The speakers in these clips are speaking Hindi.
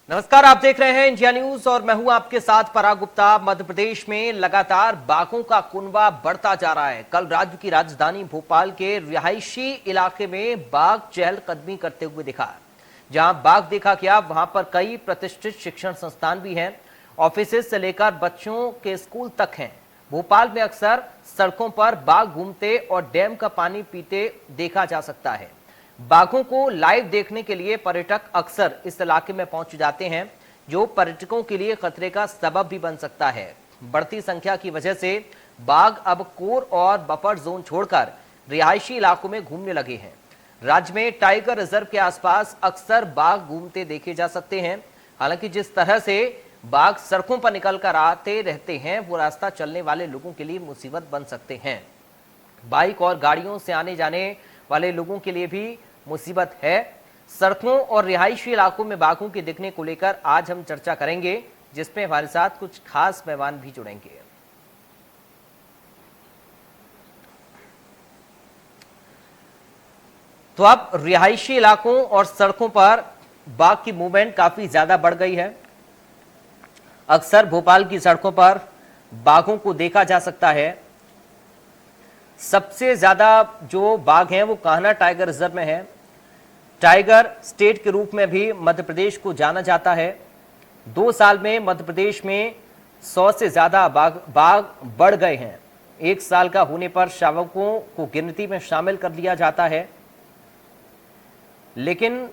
नमस्कार, आप देख रहे हैं इंडिया न्यूज और मैं हूं आपके साथ पराग गुप्ता। मध्य प्रदेश में लगातार बाघों का कुनबा बढ़ता जा रहा है। कल राज्य की राजधानी भोपाल के रिहायशी इलाके में बाघ चहलकदमी करते हुए दिखा। जहां बाघ देखा गया वहां पर कई प्रतिष्ठित शिक्षण संस्थान भी हैं, ऑफिस से लेकर बच्चों के स्कूल तक हैं। भोपाल में अक्सर सड़कों पर बाघ घूमते और डैम का पानी पीते देखा जा सकता है। बाघों को लाइव देखने के लिए पर्यटक अक्सर इस इलाके में पहुंच जाते हैं, जो पर्यटकों के लिए खतरे का सबब भी बन सकता है। बढ़ती संख्या की वजह से बाघ अब कोर और बफर जोन छोड़कर रिहायशी इलाकों में घूमने लगे हैं। राज्य में टाइगर रिजर्व के आसपास अक्सर बाघ घूमते देखे जा सकते हैं। हालांकि जिस तरह से बाघ सड़कों पर निकलकर आते रहते हैं, वो रास्ता चलने वाले लोगों के लिए मुसीबत बन सकते हैं। बाइक और गाड़ियों से आने जाने वाले लोगों के लिए भी मुसीबत है। सड़कों और रिहायशी इलाकों में बाघों के दिखने को लेकर आज हम चर्चा करेंगे, जिसमें हमारे साथ कुछ खास मेहमान भी जुड़ेंगे। तो अब रिहायशी इलाकों और सड़कों पर बाघ की मूवमेंट काफी ज्यादा बढ़ गई है। अक्सर भोपाल की सड़कों पर बाघों को देखा जा सकता है। सबसे ज्यादा जो बाघ हैं वो कान्हा टाइगर रिजर्व में है। टाइगर स्टेट के रूप में भी मध्य प्रदेश को जाना जाता है। 2 साल में मध्य प्रदेश में 100 से ज्यादा बाघ बढ़ गए हैं। 1 साल का होने पर शावकों को गिनती में शामिल कर लिया जाता है। लेकिन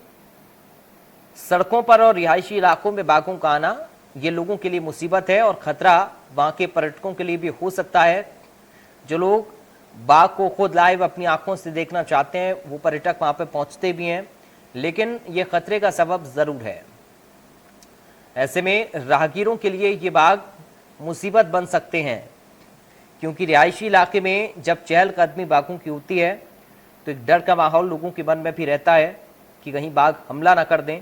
सड़कों पर और रिहायशी इलाकों में बाघों का आना ये लोगों के लिए मुसीबत है और खतरा वहां के पर्यटकों के लिए भी हो सकता है। जो लोग बाघ को खुद लाइव अपनी आंखों से देखना चाहते हैं, वो पर्यटक वहां पे पहुंचते भी हैं, लेकिन ये खतरे का सबब जरूर है। ऐसे में राहगीरों के लिए ये बाघ मुसीबत बन सकते हैं, क्योंकि रिहायशी इलाके में जब चहलकदमी बाघों की होती है तो एक डर का माहौल लोगों के मन में भी रहता है कि कहीं बाघ हमला ना कर दें।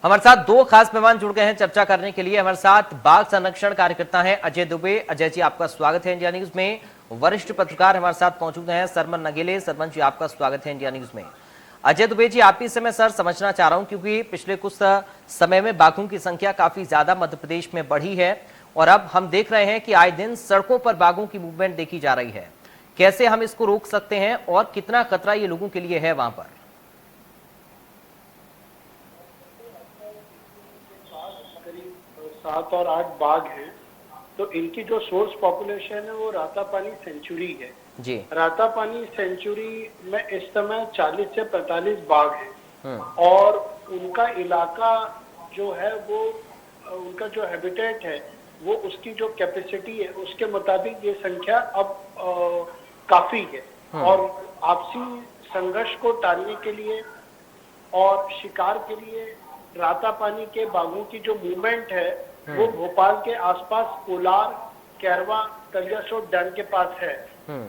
हमारे साथ 2 खास मेहमान जुड़ गए हैं चर्चा करने के लिए। हमारे साथ बाघ संरक्षण कार्यकर्ता हैं अजय दुबे। अजय जी, आपका स्वागत है इंडिया न्यूज में। वरिष्ठ पत्रकार हमारे साथ मौजूद हैं सरमन नगेले। सरमन जी, आपका स्वागत है इंडिया न्यूज में। अजय दुबे जी, आप इस समय सर समझना चाह रहा हूं, क्योंकि पिछले कुछ समय में बाघों की संख्या काफी ज्यादा मध्य प्रदेश में बढ़ी है और अब हम देख रहे हैं कि आए दिन सड़कों पर बाघों की मूवमेंट देखी जा रही है। कैसे हम इसको रोक सकते हैं और कितना खतरा ये लोगों के लिए है वहां पर? 7 और 8 बाघ हैं, तो इनकी जो सोर्स पॉपुलेशन है वो रातापानी सेंचुरी है जी। रातापानी सेंचुरी में इस समय 40 से 45 बाघ हैं और उनका इलाका जो है वो उनका जो हैबिटेट है वो उसकी जो कैपेसिटी है उसके मुताबिक ये संख्या अब काफी है। और आपसी संघर्ष को टालने के लिए और शिकार के लिए रातापानी के बाघों की जो मूवमेंट है वो भोपाल के आसपास कोलार, कैरवा, कलियासोत डैम के पास है।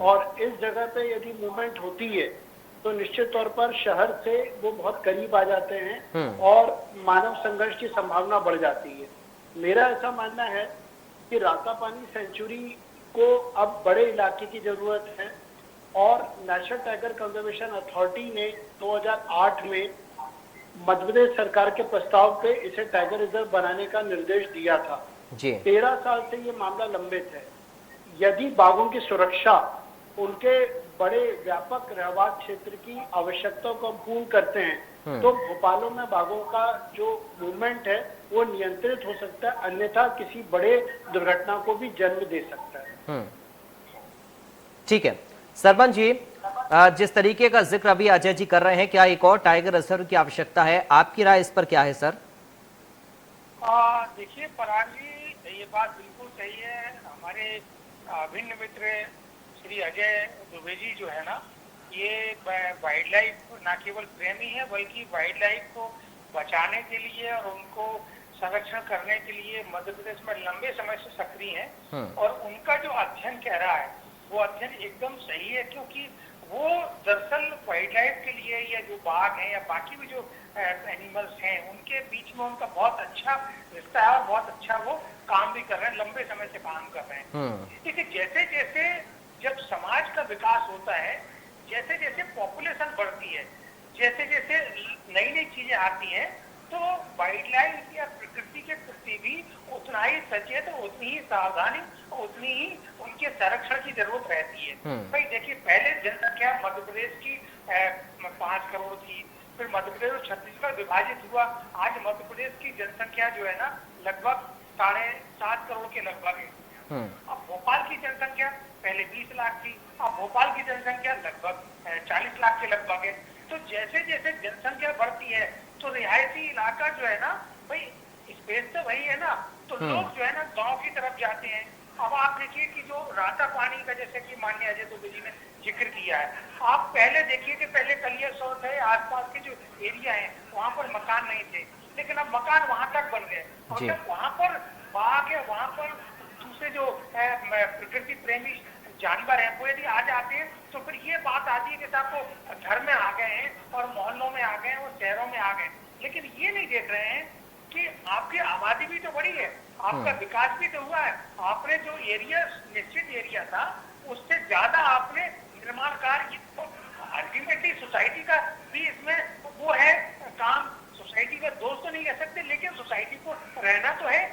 और इस जगह पे यदि मूवमेंट होती है तो निश्चित तौर पर शहर से वो बहुत करीब आ जाते हैं और मानव संघर्ष की संभावना बढ़ जाती है। मेरा ऐसा मानना है कि रातापानी सेंचुरी को अब बड़े इलाके की जरूरत है और नेशनल टाइगर कंजर्वेशन अथॉरिटी ने 2008 में मध्य प्रदेश सरकार के प्रस्ताव पे इसे टाइगर रिजर्व बनाने का निर्देश दिया था जी। 13 साल से ये मामला लंबित है। यदि बाघों की सुरक्षा उनके बड़े व्यापक रहवास क्षेत्र की आवश्यकताओं को पूर्ण करते हैं तो भोपालों में बाघों का जो मूवमेंट है वो नियंत्रित हो सकता है, अन्यथा किसी बड़े दुर्घटना को भी जन्म दे सकता है। ठीक है सरपंच जी, जिस तरीके का जिक्र अभी अजय जी कर रहे हैं, क्या एक और टाइगर रिजर्व की आवश्यकता है? आपकी राय इस पर क्या है सर? देखिए पराग जी, ये बात बिल्कुल सही है। हमारे भिन्न मित्र श्री अजय दुबे जी जो है ना, ये वाइल्ड लाइफ न केवल प्रेमी है बल्कि वाइल्ड लाइफ को बचाने के लिए और उनको संरक्षण करने के लिए मध्य प्रदेश में लंबे समय से सक्रिय हैं। और उनका जो अध्ययन कह रहा है वो अध्ययन एकदम सही है, क्योंकि वो दरअसल वाइल्ड लाइफ के लिए या जो बाघ हैं या बाकी भी जो एनिमल्स हैं उनके बीच में उनका बहुत अच्छा रिश्ता है और बहुत अच्छा वो काम भी कर रहे हैं, लंबे समय से काम कर रहे हैं। देखिए जैसे जैसे जब समाज का विकास होता है, जैसे जैसे पॉपुलेशन बढ़ती है, जैसे जैसे नई नई चीजें आती हैं, तो वाइल्ड लाइफ या प्रकृति के प्रति भी उतना ही सचेत, उतनी ही सावधानी, उतनी ही उनके संरक्षण की जरूरत रहती है। भाई देखिए पहले जनसंख्या मध्य प्रदेश की 5 करोड़ थी, फिर मध्य प्रदेश और छत्तीसगढ़ विभाजित हुआ, आज मध्य प्रदेश की जनसंख्या जो है ना लगभग 7.5 करोड़ के लगभग है। अब भोपाल की जनसंख्या पहले 20 लाख थी, अब भोपाल की जनसंख्या लगभग 40 लाख के लगभग है। तो जैसे जैसे जनसंख्या बढ़ती है तो रिहायशी इलाका जो है ना, भाई स्पेस तो वही है ना, तो लोग जो है ना गांव की तरफ जाते हैं। अब आप देखिए कि जो राता पानी का, जैसे कि माननीय अजय दुबे जी ने जिक्र किया है, आप पहले देखिए कि पहले कलियासोत है, आसपास के जो एरिया है वहां पर मकान नहीं थे, लेकिन अब मकान वहां तक बन गए और जब वहां पर बाघ है, वहां पर दूसरे जो प्रकृति प्रेमी जानवर है वो यदि आ जाते हैं तो फिर ये बात आती है कि साहब वो घर में आ गए हैं और मोहल्लों में आ गए हैं और शहरों में आ गए, लेकिन ये नहीं देख रहे हैं कि आपकी आबादी भी तो बढ़ी है, आपका विकास भी तो हुआ है, आपने जो एरिया निश्चित एरिया था उससे ज्यादा आपने निर्माण कार्य, अल्टीमेटली सोसाइटी का भी इसमें वो है काम, सोसाइटी का दोष तो नहीं कह सकते, लेकिन सोसाइटी को रहना तो है।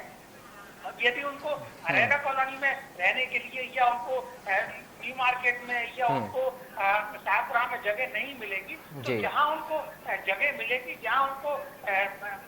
अब यदि उनको अरेरा कॉलोनी में रहने के लिए या उनको न्यू मार्केट में या उनको शाहपुरा में जगह नहीं मिलेगी, तो जहां उनको जगह मिलेगी, जहां उनको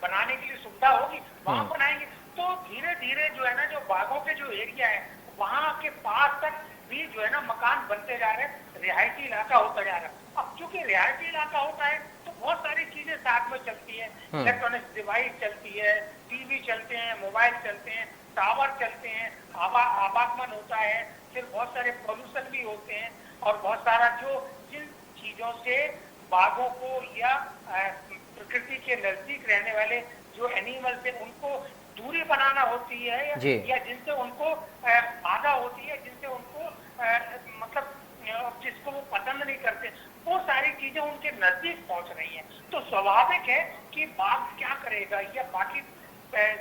बनाने के लिए सुविधा होगी वहां बनाएंगे। तो धीरे धीरे जो है ना, जो बाघों के जो एरिया है वहां के पास तक भी जो है ना मकान बनते जा रहे हैं, रिहायशी इलाका होता जा रहा है। अब चूंकि रिहायशी इलाका होता है तो बहुत सारी चीजें साथ में चलती है, इलेक्ट्रॉनिक डिवाइस चलती है, टीवी चलते हैं, मोबाइल चलते हैं, टावर चलते हैं, आवागमन होता है, फिर बहुत सारे पॉल्यूशन भी होते हैं और बहुत सारा जो जिन चीजों से बाघों को या प्रकृति के नजदीक रहने वाले जो एनिमल्स हैं उनको दूरी बनाना होती है या जिनसे उनको बाधा होती है, जिनसे उनको मतलब जिसको वो पसंद नहीं करते, वो सारी चीजें उनके नजदीक पहुंच रही हैं। तो स्वाभाविक है कि बाघ क्या करेगा या बाकी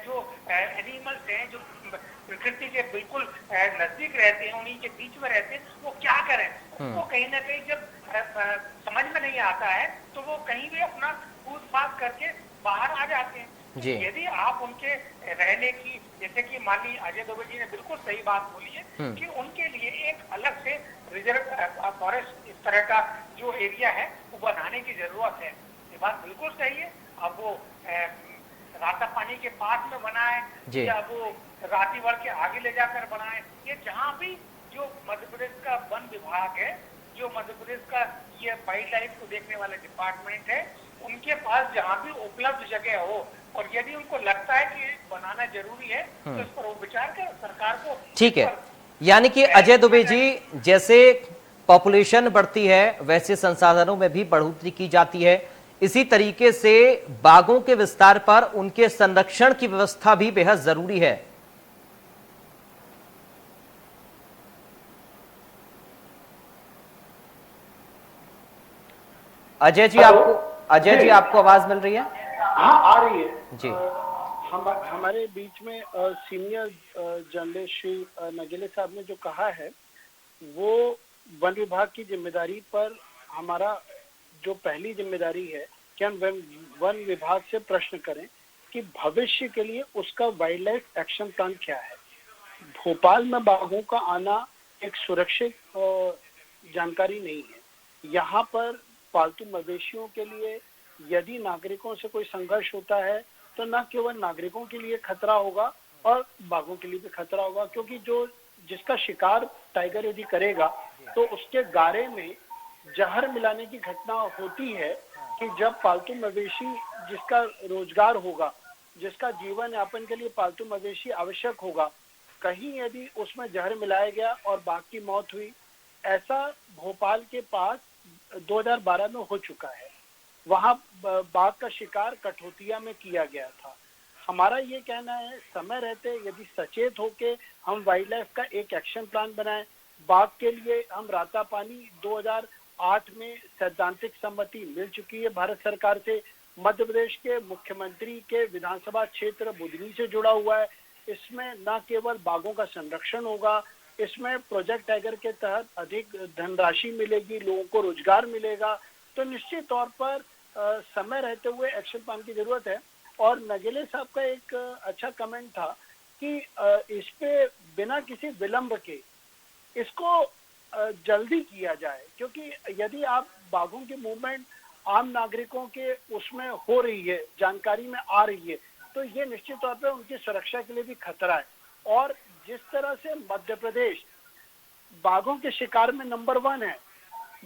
जो एनिमल्स हैं जो प्रकृति के बिल्कुल नजदीक रहते हैं, उन्हीं के बीच में रहते हैं, वो क्या करें, वो कहीं ना कहीं जब समझ में नहीं आता है तो वो कहीं भी अपना कूद फाद करके बाहर आ जाते हैं। यदि आप उनके रहने की, जैसे कि माननीय अजय दुबे जी ने बिल्कुल सही बात बोली है कि उनके लिए एक अलग से रिजर्व फॉरेस्ट इस तरह का जो एरिया है वो बनाने की जरूरत है, ये बात बिल्कुल सही है। अब वो राता पानी के पास में बनाए या वो रातीवर के आगे ले जाकर बनाए, ये जहाँ भी जो मध्य प्रदेश का वन विभाग है, जो मध्य प्रदेश का ये वाइल्ड लाइफ को देखने वाला डिपार्टमेंट है, उनके पास जहाँ भी उपलब्ध जगह हो और यदि उनको लगता है कि बनाना जरूरी है तो इस पर वो विचार कर सरकार को। ठीक है, यानी कि अजय दुबे जी, जैसे पॉपुलेशन बढ़ती है वैसे संसाधनों में भी बढ़ोतरी की जाती है, इसी तरीके से बाघों के विस्तार पर उनके संरक्षण की व्यवस्था भी बेहद जरूरी है। अजय जी आपको आवाज मिल रही है? हाँ, आ रही है जी। हमारे बीच में सीनियर जर्नलिस्ट श्री नगेले साहब ने जो कहा है वो वन विभाग की जिम्मेदारी पर हमारा जो पहली जिम्मेदारी है कि हम वन विभाग से प्रश्न करें कि भविष्य के लिए उसका वाइल्ड लाइफ एक्शन प्लान क्या है। भोपाल में बाघों का आना एक सुरक्षित जानकारी नहीं है। यहाँ पर पालतू मवेशियों के लिए यदि नागरिकों से कोई संघर्ष होता है तो न केवल नागरिकों के लिए खतरा होगा और बाघों के लिए भी खतरा होगा, क्योंकि जिसका शिकार टाइगर यदि करेगा तो उसके गारे में जहर मिलाने की घटना होती है कि जब पालतू मवेशी जिसका रोजगार होगा, जिसका जीवन यापन के लिए पालतू मवेशी आवश्यक होगा, कहीं यदि उसमें जहर मिलाया गया और बाघ की मौत हुई, ऐसा भोपाल के पास 2012 में हो चुका है। वहां बाघ का शिकार कठोतिया में किया गया था। हमारा ये कहना है समय रहते यदि सचेत होके हम वाइल्ड लाइफ का एक एक्शन प्लान बनाएं, बाघ के लिए हम राता पानी 2008 में सैद्धांतिक सहमति मिल चुकी है भारत सरकार से। मध्य प्रदेश के मुख्यमंत्री के विधानसभा क्षेत्र बुधनी से जुड़ा हुआ है। इसमें न केवल बाघों का संरक्षण होगा, इसमें प्रोजेक्ट टाइगर के तहत अधिक धनराशि मिलेगी, लोगों को रोजगार मिलेगा। तो निश्चित तौर पर समय रहते हुए एक्शन प्लान की जरूरत है। और नगेले साहब का एक अच्छा कमेंट था कि इस पे बिना किसी विलंब के इसको जल्दी किया जाए, क्योंकि यदि आप बाघों की मूवमेंट आम नागरिकों के उसमें हो रही है, जानकारी में आ रही है, तो ये निश्चित तौर पर उनकी सुरक्षा के लिए भी खतरा है। और जिस तरह से मध्य प्रदेश बाघों के शिकार में नंबर 1 है,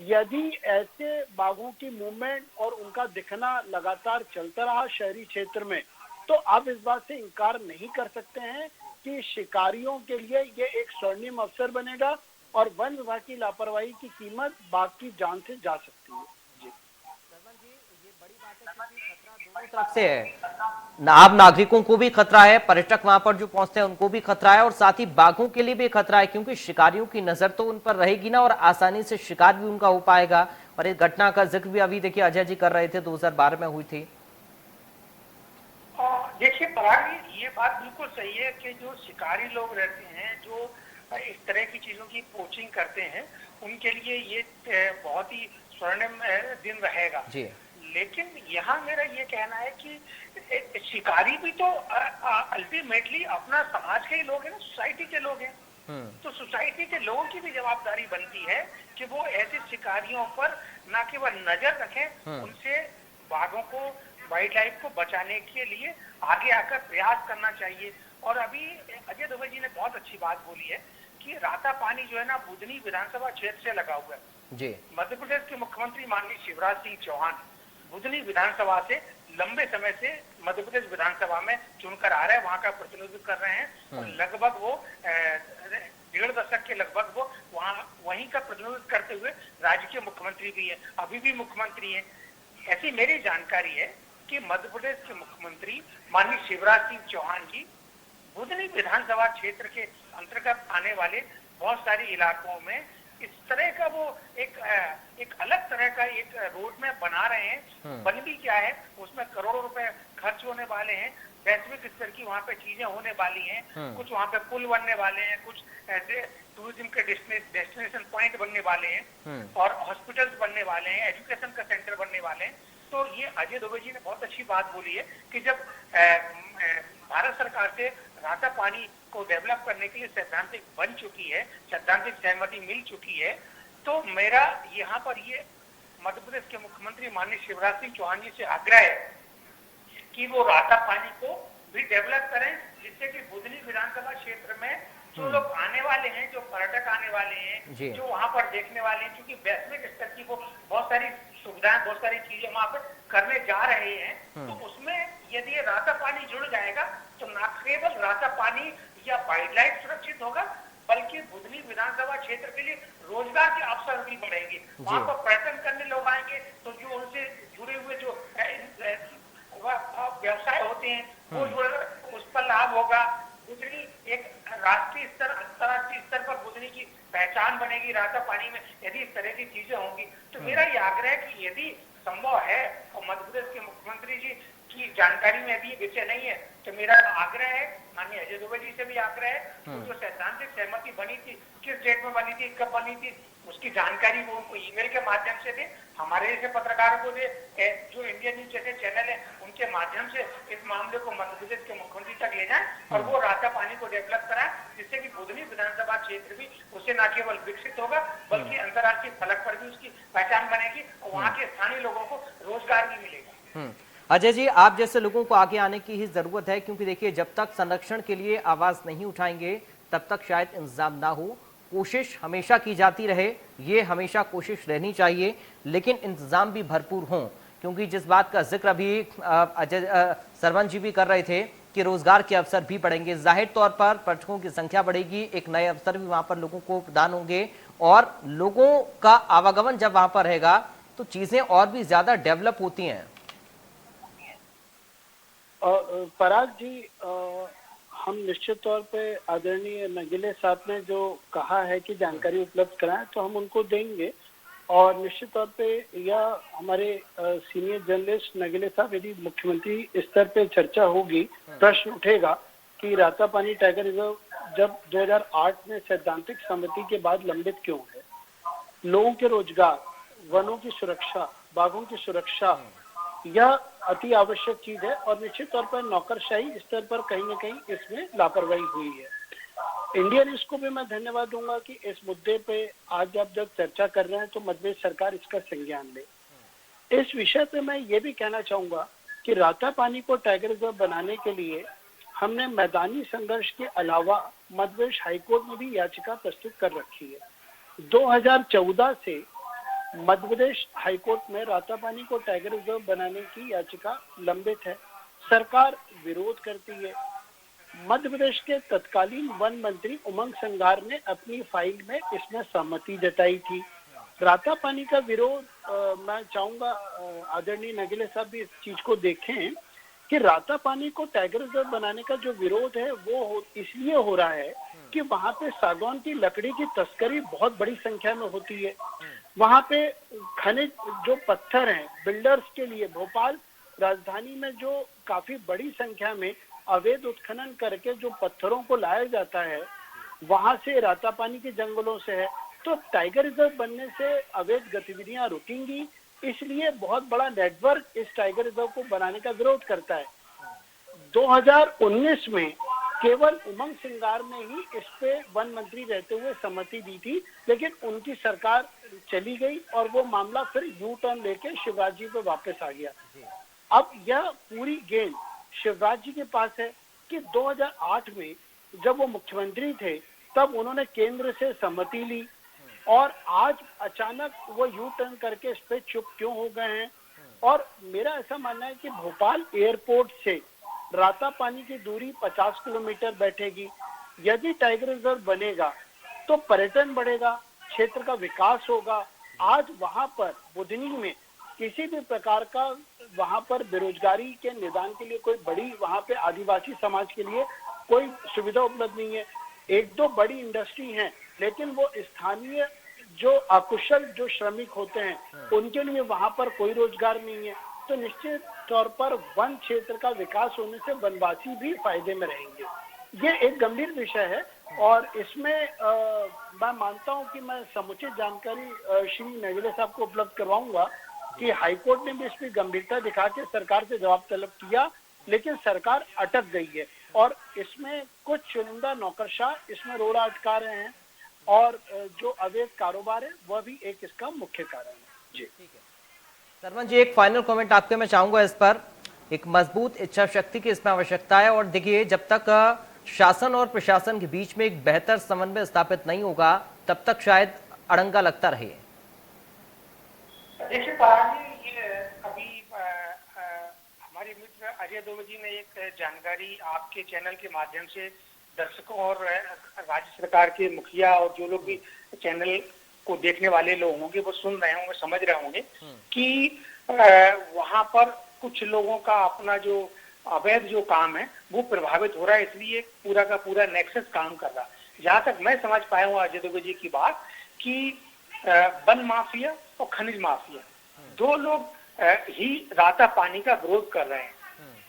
यदि ऐसे बाघों की मूवमेंट और उनका दिखना लगातार चलता रहा शहरी क्षेत्र में, तो आप इस बात से इनकार नहीं कर सकते हैं कि शिकारियों के लिए ये एक स्वर्णिम अवसर बनेगा और वन विभाग की लापरवाही की कीमत बाघ की जान से जा सकती है। जी ये बड़ी बात है क्योंकि खतरा दोनों तरफ से है। आम नागरिकों को भी खतरा है, पर्यटक वहां पर जो पहुंचते हैं उनको भी खतरा है, और साथ ही बाघों के लिए भी खतरा है, क्योंकि शिकारियों की नजर तो उन पर रहेगी ना, और आसानी से शिकार भी उनका हो पाएगा। और इस घटना का जिक्र भी अभी देखिए अजय जी कर रहे थे, 2012 में हुई थी। देखिए पराग जी, ये बात बिल्कुल सही है कि जो शिकारी लोग रहते हैं, जो इस तरह की चीजों की पोचिंग करते हैं, उनके लिए ये बहुत ही स्वर्णिम दिन रहेगा। जी। लेकिन यहाँ मेरा ये कहना है कि शिकारी भी तो अल्टीमेटली अपना समाज के ही लोग हैं ना, सोसाइटी के लोग हैं। तो सोसाइटी के लोगों की भी जवाबदारी बनती है कि वो ऐसे शिकारियों पर न केवल नजर रखें, उनसे बाघों को, वाइल्ड लाइफ को बचाने के लिए आगे आकर प्रयास करना चाहिए। और अभी अजय दुबे जी ने बहुत अच्छी बात बोली है कि राता पानी जो है ना, बुधनी विधानसभा क्षेत्र से लगा हुआ है। जी। मध्य प्रदेश के मुख्यमंत्री माननीय शिवराज सिंह चौहान बुधनी विधानसभा से लंबे समय से मध्य प्रदेश विधानसभा में चुनकर आ रहे हैं, वहां का प्रतिनिधित्व कर रहे हैं। और लगभग वो 1.5 दशक के लगभग वो वहीं का प्रतिनिधित्व करते हुए राज्य के मुख्यमंत्री भी है, अभी भी मुख्यमंत्री है। ऐसी मेरी जानकारी है कि मध्य प्रदेश के मुख्यमंत्री माननीय शिवराज सिंह चौहान जी बुधनी विधानसभा क्षेत्र के अंतर्गत आने वाले बहुत सारे इलाकों में इस तरह का वो एक अलग तरह का एक रोड मैप बना रहे हैं। बन भी क्या है, उसमें करोड़ों रुपए खर्च होने वाले हैं, वैश्विक स्तर की वहाँ पे चीजें होने वाली हैं, कुछ वहाँ पे पुल बनने वाले हैं, कुछ ऐसे टूरिज्म के डेस्टिनेशन पॉइंट बनने वाले हैं, और हॉस्पिटल्स बनने वाले हैं, एजुकेशन का सेंटर बनने वाले हैं। तो ये अजय दुबे जी ने बहुत अच्छी बात बोली है कि जब भारत सरकार से राता पानी को डेवलप करने के लिए सैद्धांतिक बन चुकी है, सैद्धांतिक सहमति मिल चुकी है, तो मेरा यहाँ पर ये मध्य प्रदेश के मुख्यमंत्री माननीय शिवराज सिंह चौहान जी से आग्रह है कि वो राता पानी को भी डेवलप करें, जिससे कि बुधनी विधानसभा क्षेत्र में जो लोग आने वाले हैं, जो पर्यटक आने वाले हैं, जो वहां पर देखने वाले हैं, क्योंकि वैश्विक स्तर की वो बहुत सारी सुविधाएं, बहुत सारी चीजें वहां पर करने जा रहे हैं, तो उसमें यदि राता पानी जुड़ जाएगा तो न केवल राता पानी या वाइल्ड लाइफ सुरक्षित होगा, बल्कि बुधनी विधानसभा क्षेत्र के लिए रोजगार के अवसर भी बढ़ेंगे। वहां पर पर्यटन करने लोग आएंगे तो जो उनसे जुड़े हुए जो व्यवसाय होते हैं वो उस पर लाभ होगा। बुधनी एक राष्ट्रीय स्तर, अंतर्राष्ट्रीय स्तर पर बुधनी की पहचान बनेगी राता पानी में, यदि इस तरह की चीजें होंगी। तो मेरा ये आग्रह है कि यदि संभव है, और मध्य प्रदेश के मुख्यमंत्री जी की जानकारी में अभी विषय नहीं है, तो मेरा आग्रह है, माननीय अजय दुबे जी से भी आग्रह है, तो जो सैद्धांतिक सहमति बनी थी, किस डेट में बनी थी, कब बनी थी, उसकी जानकारी वो उनको ईमेल के माध्यम से दे, हमारे जैसे पत्रकारों को दे, जो इंडिया न्यूज जैसे चैनल है उनके माध्यम से इस मामले को मध्य प्रदेश के मुख्यमंत्री तक ले जाए और वो राता पानी को डेवलप कराए, जिससे कि बुधनी विधानसभा क्षेत्र भी उससे न केवल विकसित होगा, बल्कि अंतर्राष्ट्रीय फलक पर भी उसकी पहचान बनेगी और वहाँ के स्थानीय लोगों को रोजगार भी मिलेगा। अजय जी, आप जैसे लोगों को आगे आने की ही जरूरत है, क्योंकि देखिए जब तक संरक्षण के लिए आवाज नहीं उठाएंगे तब तक शायद इंतजाम ना हो। कोशिश हमेशा की जाती रहे, ये हमेशा कोशिश रहनी चाहिए, लेकिन इंतजाम भी भरपूर हों, क्योंकि जिस बात का जिक्र अभी अजय सरवंत जी भी कर रहे थे कि रोजगार के अवसर भी बढ़ेंगे, जाहिर तौर पर पर्यटकों की संख्या बढ़ेगी, एक नए अवसर भी वहां पर लोगों को प्रदान होंगे, और लोगों का आवागमन जब वहां पर रहेगा तो चीजें और भी ज्यादा डेवलप होती हैं। पराग जी, हम निश्चित तौर पे आदरणीय नगीले साहब ने जो कहा है कि जानकारी उपलब्ध कराएं, तो हम उनको देंगे। और निश्चित तौर पे यह हमारे सीनियर जर्नलिस्ट नगीले साहब, यदि मुख्यमंत्री स्तर पे चर्चा होगी, प्रश्न उठेगा कि रातापानी टाइगर रिजर्व जब 2008 में सैद्धांतिक सहमति के बाद लंबित क्यों है। लोगों के रोजगार, वनों की सुरक्षा, बाघों की सुरक्षा, यह अति आवश्यक चीज है और निश्चित तौर पर नौकरशाही स्तर पर कहीं न कहीं इसमें लापरवाही हुई है। इंडियन न्यूज को भी मैं धन्यवाद दूंगा कि इस मुद्दे पे आज आप जब चर्चा कर रहे हैं तो मध्य प्रदेश सरकार इसका संज्ञान ले। इस विषय पे मैं ये भी कहना चाहूंगा कि रातापानी को टाइगर रिजर्व बनाने के लिए हमने मैदानी संघर्ष के अलावा मध्य प्रदेश हाईकोर्ट में भी याचिका प्रस्तुत कर रखी है। 2014 से मध्य प्रदेश हाईकोर्ट में रातापानी को टाइगर रिजर्व बनाने की याचिका लंबित है। सरकार विरोध करती है। मध्य प्रदेश के तत्कालीन वन मंत्री उमंग संघार ने अपनी फाइल में इसमें सहमति जताई थी। रातापानी का विरोध मैं चाहूंगा आदरणीय नगीले साहब भी इस चीज को देखें कि रातापानी को टाइगर रिजर्व बनाने का जो विरोध है वो इसलिए हो रहा है कि वहां पे सागौन की लकड़ी की तस्करी बहुत बड़ी संख्या में होती है। वहां पे खनिज जो पत्थर हैं बिल्डर्स के लिए, भोपाल राजधानी में जो काफी बड़ी संख्या में अवैध उत्खनन करके जो पत्थरों को लाया जाता है, वहां से रातापानी के जंगलों से है, तो टाइगर रिजर्व बनने से अवैध गतिविधियां रुकेंगी। इसलिए बहुत बड़ा नेटवर्क इस टाइगर रिजर्व को बनाने का विरोध करता है। 2019 में केवल उमंग सिंगार ने ही इस पे वन मंत्री रहते हुए सहमति दी थी, लेकिन उनकी सरकार चली गई और वो मामला फिर यू टर्न लेके शिवराज जी पे वापस आ गया। अब यह पूरी गेंद शिवराज जी के पास है कि 2008 में जब वो मुख्यमंत्री थे तब उन्होंने केंद्र से सहमति ली और आज अचानक वो यू टर्न करके इस पे चुप क्यों हो गए हैं। और मेरा ऐसा मानना है कि भोपाल एयरपोर्ट से रातापानी की दूरी 50 किलोमीटर बैठेगी। यदि टाइगर रिजर्व बनेगा तो पर्यटन बढ़ेगा, क्षेत्र का विकास होगा। आज वहां पर बुधनी में किसी भी प्रकार का वहां पर बेरोजगारी के निदान के लिए कोई बड़ी, वहां पे आदिवासी समाज के लिए कोई सुविधा उपलब्ध नहीं है। एक दो बड़ी इंडस्ट्री हैं, लेकिन वो स्थानीय जो अकुशल जो श्रमिक होते हैं उनके लिए वहां पर कोई रोजगार नहीं है। तो निश्चित तौर पर वन क्षेत्र का विकास होने से वनवासी भी फायदे में रहेंगे। ये एक गंभीर विषय है और इसमें मैं मानता हूं कि मैं समुचित जानकारी श्री नगीले साहब को उपलब्ध करवाऊंगा कि हाईकोर्ट ने भी इसकी गंभीरता दिखा के सरकार से जवाब तलब किया, लेकिन सरकार अटक गई है और इसमें कुछ चुनिंदा नौकरशाह इसमें रोड़ा अटका रहे हैं और जो अवैध कारोबार है वह भी एक इसका मुख्य कारण है। जी ठीक है सरवन जी, एक फाइनल कमेंट आपके मैं चाहूंगा इस पर। एक मजबूत इच्छा शक्ति की इसमें आवश्यकता है और देखिए जब तक शासन और प्रशासन के बीच में एक बेहतर समन्वय स्थापित नहीं होगा तब तक शायद अड़ंगा लगता रहे। देखिए जी, ये अभी हमारे मित्र अजय दुबे जी ने एक जानकारी आपके चैनल के माध्यम से दर्शकों और राज्य सरकार के मुखिया और जो लोग भी चैनल को देखने वाले लोग होंगे वो सुन रहे होंगे, समझ रहे होंगे कि वहां पर कुछ लोगों का अपना जो अवैध जो काम है वो प्रभावित हो रहा है, इसलिए पूरा का पूरा नेक्सस काम कर रहा है। जहां तक मैं समझ पाया हूँ अजय दुबे जी की बात कि वन माफिया और खनिज माफिया दो लोग ही रातापानी का विरोध कर रहे हैं।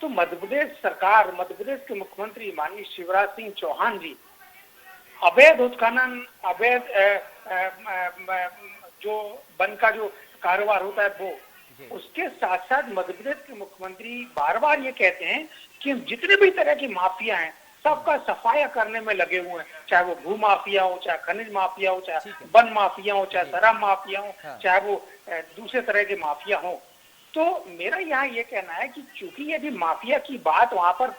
तो मध्य प्रदेश सरकार, मध्य प्रदेश के मुख्यमंत्री माननीय शिवराज सिंह चौहान जी अवैध उत्खनन, अवैध जो वन का जो कारोबार होता है वो, उसके साथ साथ मध्य प्रदेश के मुख्यमंत्री बार बार ये कहते हैं कि जितने भी तरह की माफिया हैं सबका सफाया करने में लगे हुए हैं, चाहे वो भू माफिया हो, चाहे खनिज माफिया हो, चाहे वन माफिया हो, चाहे शराब माफिया हो, चाहे वो दूसरे तरह के माफिया हो। तो मेरा यहाँ ये कहना है कि चूंकि यदि माफिया की बात वहां पर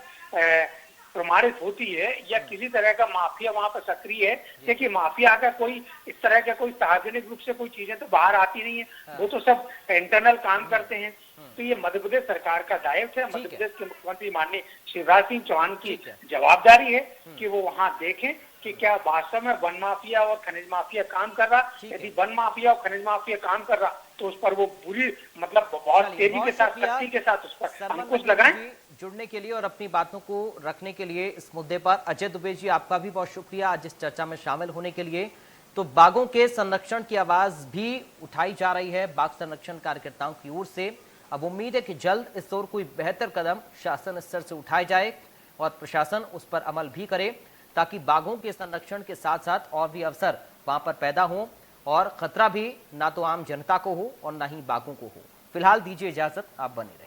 प्रमाणित होती है या किसी तरह का माफिया वहां पर सक्रिय है, देखिए माफिया का कोई इस तरह का कोई सार्वजनिक रूप से कोई चीजें तो बाहर आती नहीं है, वो तो सब इंटरनल काम करते हैं। तो ये मध्य प्रदेश सरकार का दायित्व है, मध्य प्रदेश के मुख्यमंत्री माननीय शिवराज सिंह चौहान की जवाबदारी है कि वो वहां देखें कि क्या वास्तव में वन माफिया और खनिज माफिया काम कर रहा। यदि वन माफिया और खनिज माफिया काम कर रहा तो उस पर वो पूरी मतलब बहुत तेजी के साथ, सख्ती के साथ उस पर अंकुश लगाएं। जुड़ने के लिए और अपनी बातों को रखने के लिए इस मुद्दे पर अजय दुबे जी आपका भी बहुत शुक्रिया आज इस चर्चा में शामिल होने के लिए। तो बाघों के संरक्षण की आवाज भी उठाई जा रही है बाघ संरक्षण कार्यकर्ताओं की ओर से। अब उम्मीद है कि जल्द इस ओर कोई बेहतर कदम शासन स्तर से उठाए जाए और प्रशासन उस पर अमल भी करे, ताकि बाघों के संरक्षण के साथ साथ और भी अवसर वहां पर पैदा हो और खतरा भी ना तो आम जनता को हो और ना ही बाघों को हो। फिलहाल दीजिए इजाजत, आप बने रहे।